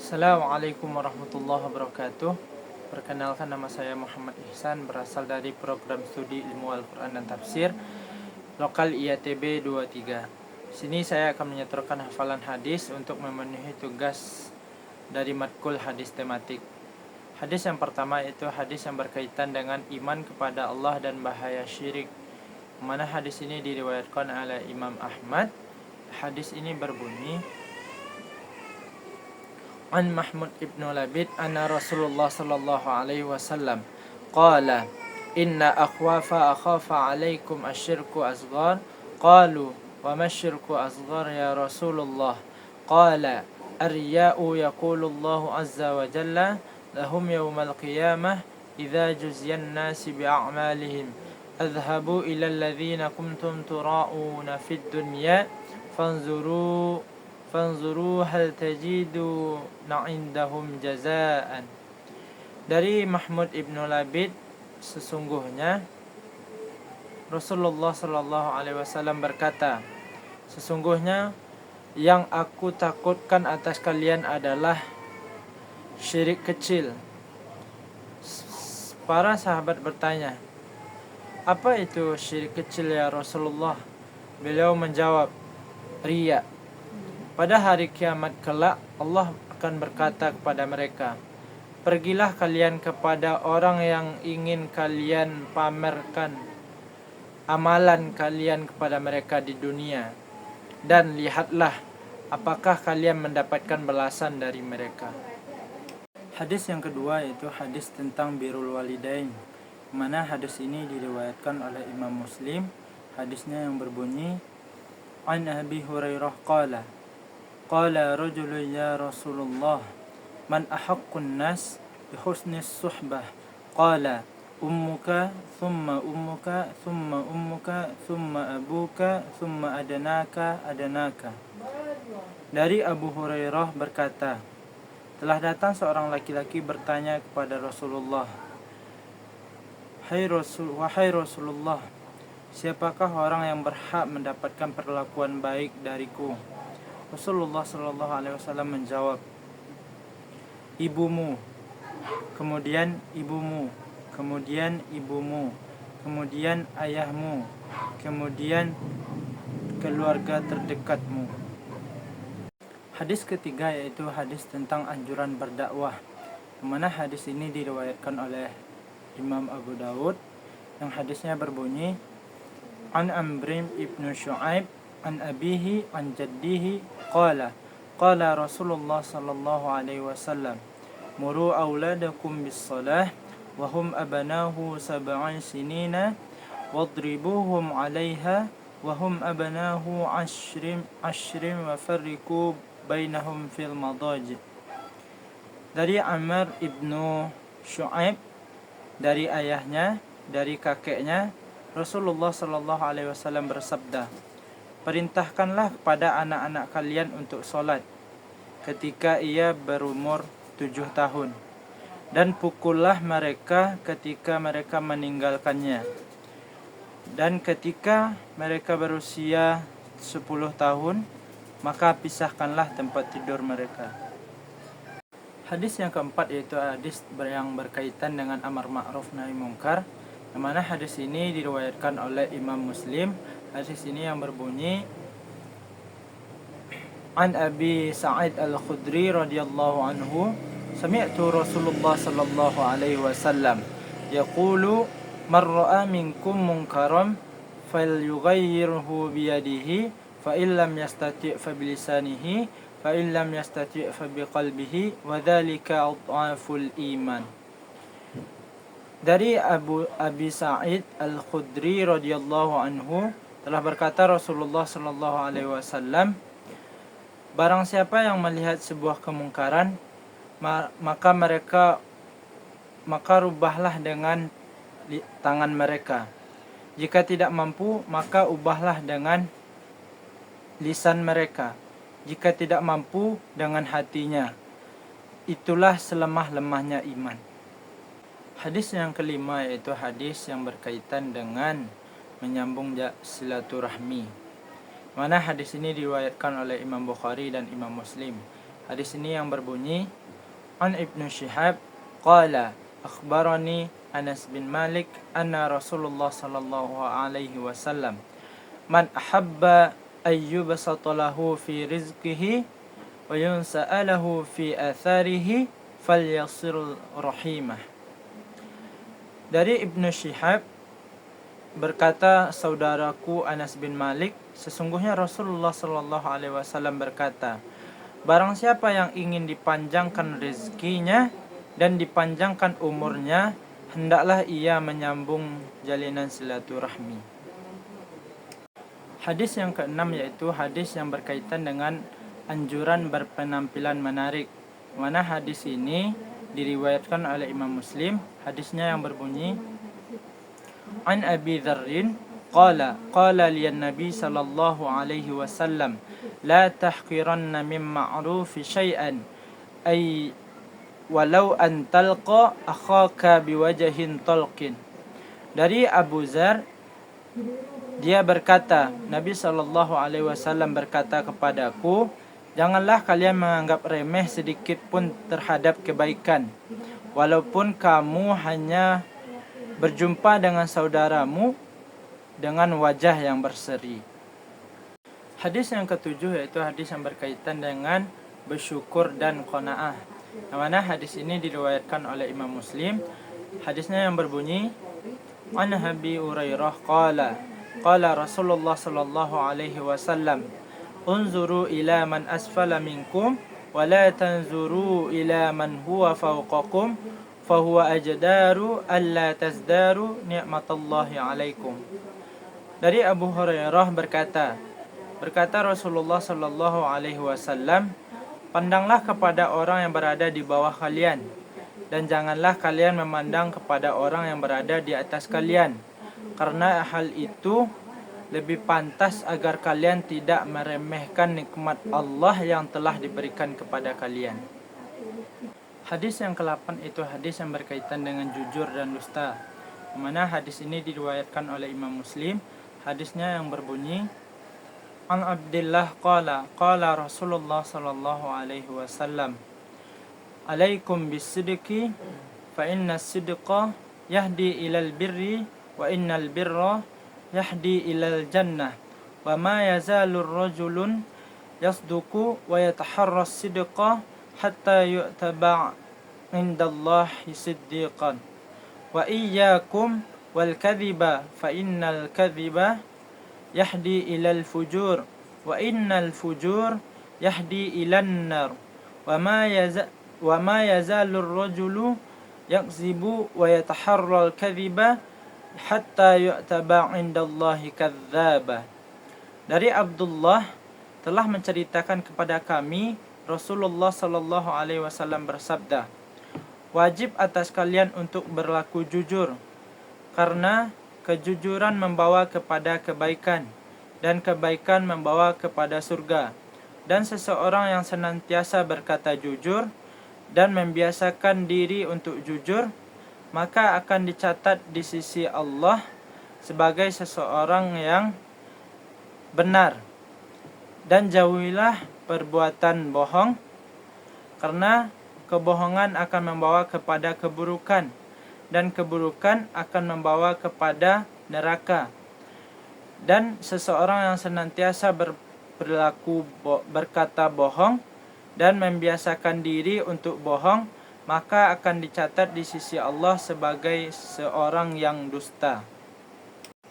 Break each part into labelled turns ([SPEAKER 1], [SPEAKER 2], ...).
[SPEAKER 1] Assalamualaikum warahmatullahi wabarakatuh. Perkenalkan, nama saya Muhammad Ihsan, berasal dari program studi ilmu Al-Quran dan Tafsir lokal IATB 23. Sini saya akan menyetorkan hafalan hadis untuk memenuhi tugas dari matkul hadis tematik. Hadis yang pertama itu hadis yang berkaitan dengan iman kepada Allah dan bahaya syirik, mana hadis ini diriwayatkan oleh Imam Ahmad. Hadis ini berbunyi, An Mahmud ibn Labid anna Rasulullah sallallahu alaihi wasallam qala inna akhafa alaikum asyirku asghar. Qalu wa masyirku asghar ya Rasulullah? Qala ar-riya'u yaqulu Allah azza wa jalla lahum yawmal qiyamah idza juziyan nasi bi'a'malihim adhhabu ila alladhina kuntum tura'una fid dunya fanzuru hal tajidu na'indahum jazaan. Dari Mahmud ibnu Labid, sesungguhnya Rasulullah sallallahu alaihi wasallam berkata, sesungguhnya yang aku takutkan atas kalian adalah syirik kecil. Para sahabat bertanya, apa itu syirik kecil ya Rasulullah? Beliau menjawab, riya. Pada hari kiamat kelak, Allah akan berkata kepada mereka, pergilah kalian kepada orang yang ingin kalian pamerkan amalan kalian kepada mereka di dunia, dan lihatlah apakah kalian mendapatkan balasan dari mereka. Hadis yang kedua yaitu hadis tentang birrul walidain, mana hadis ini diriwayatkan oleh Imam Muslim. Hadisnya yang berbunyi, An Abi Hurairah qala Qala rajulun ya Rasulullah man ahaqqun nas bi husnis suhbah? Qala ummuka thumma ummuka thumma ummuka thumma abuka thumma adanaka. Dari Abu Hurairah berkata, telah datang seorang laki-laki bertanya kepada Rasulullah, wahai Rasulullah, siapakah orang yang berhak mendapatkan perlakuan baik dariku? Rasulullah sallallahu alaihi wasallam menjawab, ibumu, kemudian ibumu, kemudian ibumu, kemudian ayahmu, kemudian keluarga terdekatmu. Hadis ketiga yaitu hadis tentang anjuran berdakwah, mana hadis ini diriwayatkan oleh Imam Abu Dawud, yang hadisnya berbunyi, An Amrim ibnu Shu'aib an abihi an jaddihi qala Rasulullah sallallahu alaihi wasallam muru auladakum bis salah wa hum abanahu sab'an sinina wadribuhum 'alaiha wa hum abanahu 'ashrin wa farriqu bainahum fil madaji. Dari Amr ibnu Shu'aib, dari ayahnya, dari kakeknya, Rasulullah sallallahu alaihi wasallam bersabda, perintahkanlah kepada anak-anak kalian untuk sholat ketika ia berumur 7 tahun, dan pukullah mereka ketika mereka meninggalkannya, dan ketika mereka berusia 10 tahun maka pisahkanlah tempat tidur mereka. Hadis yang keempat yaitu hadis yang berkaitan dengan amar ma'ruf nahi munkar, yang mana hadis ini diriwayatkan oleh Imam Muslim. Hadis ini yang berbunyi, An Abi Sa'id Al-Khudri radhiyallahu anhu sami'tu Rasulullah sallallahu alaihi wasallam yaqulu man ra'a minkum munkaran falyughayyirhu biyadihi fa illam yastati' fa bilisanihi fa illam yastati' fa biqalbihi wa dzalika adhaful iman. Dari Abi Sa'id Al-Khudri radhiyallahu anhu telah berkata Rasulullah sallallahu alaihi wasallam, barang siapa yang melihat sebuah kemungkaran, maka rubahlah dengan tangan mereka. Jika tidak mampu, maka ubahlah dengan lisan mereka. Jika tidak mampu, dengan hatinya. Itulah selemah-lemahnya iman. Hadis yang kelima yaitu hadis yang berkaitan dengan menyambung silaturahmi, mana hadis ini diriwayatkan oleh Imam Bukhari dan Imam Muslim. Hadis ini yang berbunyi, An Ibnu Syihab qala akhbarani Anas bin Malik anna Rasulullah sallallahu alaihi wasallam man ahabba ayyubsata lahu fi rizqihi wa yunsa'alahu fi atharihi falyasir rahimah. Dari Ibnu Syihab berkata, saudaraku Anas bin Malik, sesungguhnya Rasulullah sallallahu alaihi wasallam berkata, barang siapa yang ingin dipanjangkan rezekinya dan dipanjangkan umurnya, hendaklah ia menyambung jalinan silaturahmi. Hadis yang keenam yaitu hadis yang berkaitan dengan anjuran berpenampilan menarik. Mana hadis ini diriwayatkan oleh Imam Muslim. Hadisnya yang berbunyi, An Abi Dzarrin qala liyan Nabi sallallahu alaihi wasallam la tahqiranna min ma'rufi syai'an ay walau an talqa akhaka biwajhin talqin. Dari Abu Dzar, dia berkata, Nabi sallallahu alaihi wasallam berkata kepadaku, janganlah kalian menganggap remeh sedikit pun terhadap kebaikan, walaupun kamu hanya berjumpa dengan saudaramu dengan wajah yang berseri. Hadis yang ketujuh yaitu hadis yang berkaitan dengan bersyukur dan qanaah. Yang mana hadis ini diriwayatkan oleh Imam Muslim. Hadisnya yang berbunyi, An Abi Hurairah qala Rasulullah sallallahu alaihi wasallam, unzuru ila man asfala minkum wa la tanzuru ila man huwa fawqakum fahuwa ajdaru alla tazdaru ni'matallahi alaikum. Dari Abu Hurairah berkata Rasulullah sallallahu alaihi wasallam, pandanglah kepada orang yang berada di bawah kalian dan janganlah kalian memandang kepada orang yang berada di atas kalian, karena hal itu lebih pantas agar kalian tidak meremehkan nikmat Allah yang telah diberikan kepada kalian. Hadis yang ke-8 itu hadis yang berkaitan dengan jujur dan dusta. Mana hadis ini diriwayatkan oleh Imam Muslim. Hadisnya yang berbunyi, An Abdillah qala Rasulullah sallallahu alaihi wasallam, alaikum bisidqi fa inna sidqa yahdi ilal birri wa innal birra yahdi ilal jannah wa ma yazalu rajulun yasduqu wa yataharras sidqa hatta yu'taba' indallahi siddiqan wa iyyakum wal kadhiba fa innal kadhiba yahdi ilal fujur wa innal fujur yahdi ilan nar wa ma yazalu rajulu yakzibu wa yataharral kadhiba hatta yu'taba indallahi kadzdzaba. Dari Abdullah, telah menceritakan kepada kami Rasulullah sallallahu alaihi wasallam bersabda, wajib atas kalian untuk berlaku jujur, karena kejujuran membawa kepada kebaikan dan kebaikan membawa kepada surga. Dan seseorang yang senantiasa berkata jujur dan membiasakan diri untuk jujur, maka akan dicatat di sisi Allah sebagai seseorang yang benar. Dan jauhilah perbuatan bohong, karena kebohongan akan membawa kepada keburukan, dan keburukan akan membawa kepada neraka. Dan seseorang yang senantiasa berkata bohong dan membiasakan diri untuk bohong, maka akan dicatat di sisi Allah sebagai seorang yang dusta.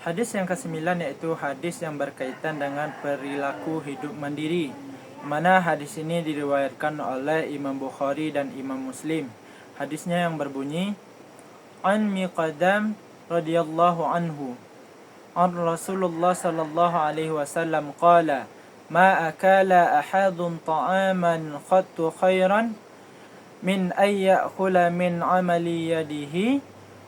[SPEAKER 1] Hadis yang ke-9 yaitu hadis yang berkaitan dengan perilaku hidup mandiri. Mana hadis ini diriwayatkan oleh Imam Bukhari dan Imam Muslim. Hadisnya yang berbunyi, An Miqdam radhiyallahu anhu, an Rasulullah sallallahu alaihi wasallam qala, ma akala ahadun ta'aman qattu khairan min ay ya'kula min amali yadihi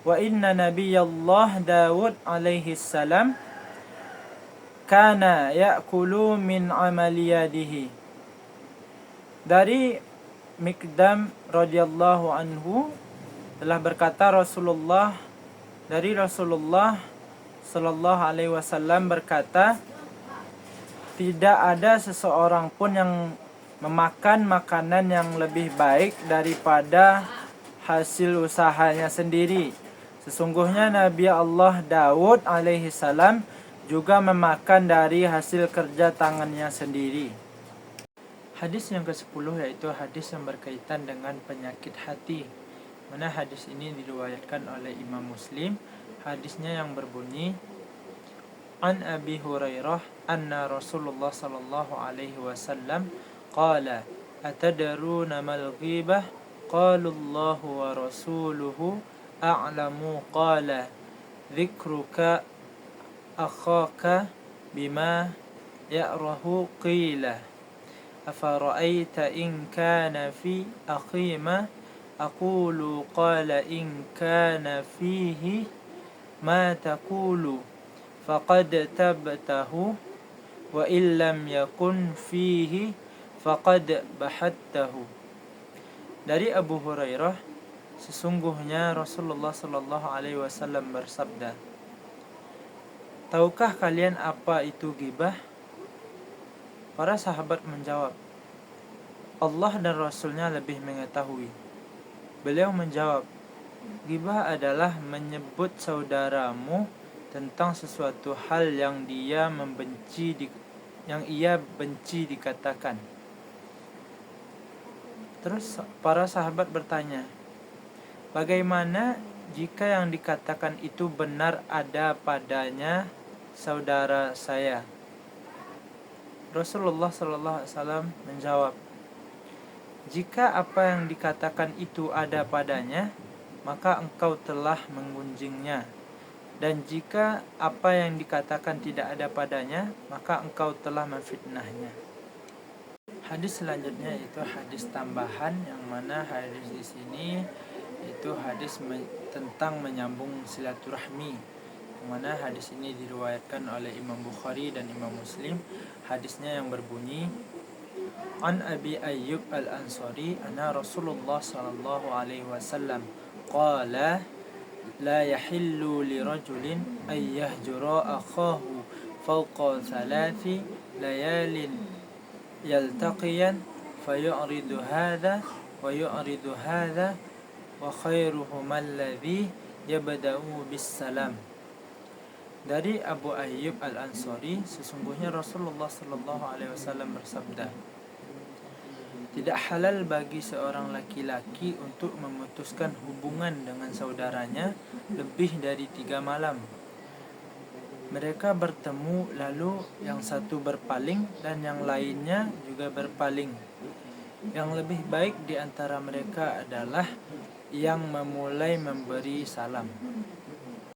[SPEAKER 1] wa inna nabiyallah Dawud alaihi salam kana ya'kulu min amali yadihi. Dari Miqdam radhiyallahu anhu telah berkata Rasulullah sallallahu alaihi wasallam berkata, tidak ada seseorang pun yang memakan makanan yang lebih baik daripada hasil usahanya sendiri. Sesungguhnya Nabi Allah Daud alaihi salam juga memakan dari hasil kerja tangannya sendiri. Hadis yang ke-10 yaitu hadis yang berkaitan dengan penyakit hati. Mana hadis ini diriwayatkan oleh Imam Muslim. Hadisnya yang berbunyi, An Abi Hurairah anna Rasulullah sallallahu alaihi wasallam qala atadruna mal ghibah qalu Allahu wa rasuluhu a'lamu qala dzikruka akhaka bima ya'rahu qila afara'aita in kana fi akhima aqulu qala in kana fihi ma taqulu faqad tabtahu wa illam yakun fihi faqad bahattahu. Dari Abu Hurairah, sesungguhnya Rasulullah sallallahu alaihi wasallam bersabda, tahukah kalian apa itu ghibah? Para sahabat menjawab, Allah dan Rasulnya lebih mengetahui. Beliau menjawab, ghibah adalah menyebut saudaramu tentang sesuatu hal yang ia benci dikatakan. Terus para sahabat bertanya, bagaimana jika yang dikatakan itu benar ada padanya saudara saya? Rasulullah sallallahu alaihi wasallam menjawab, jika apa yang dikatakan itu ada padanya, maka engkau telah mengunjingnya. Dan jika apa yang dikatakan tidak ada padanya, maka engkau telah memfitnahnya. Hadis selanjutnya itu hadis tambahan, yang mana hadis di sini itu hadis tentang menyambung silaturahmi. Yang mana hadis ini diriwayatkan oleh Imam Bukhari dan Imam Muslim. Hadisnya yang berbunyi, An Abi Ayyub al-Ansari anna Rasulullah sallallahu alaihi wasallam qala la yahillu li rajulin ay yahjura akhahu fawqa thalathi layalin yaltaqiyan fayu'ridu hadha wa yu'ridu hadha wa khairuhuma alladhi yabda'u bis salam. Dari Abu Ayyub al-Ansari, sesungguhnya Rasulullah sallallahu alaihi wasallam bersabda, tidak halal bagi seorang laki-laki untuk memutuskan hubungan dengan saudaranya lebih dari 3 malam. Mereka bertemu, lalu yang satu berpaling dan yang lainnya juga berpaling. Yang lebih baik di antara mereka adalah yang memulai memberi salam.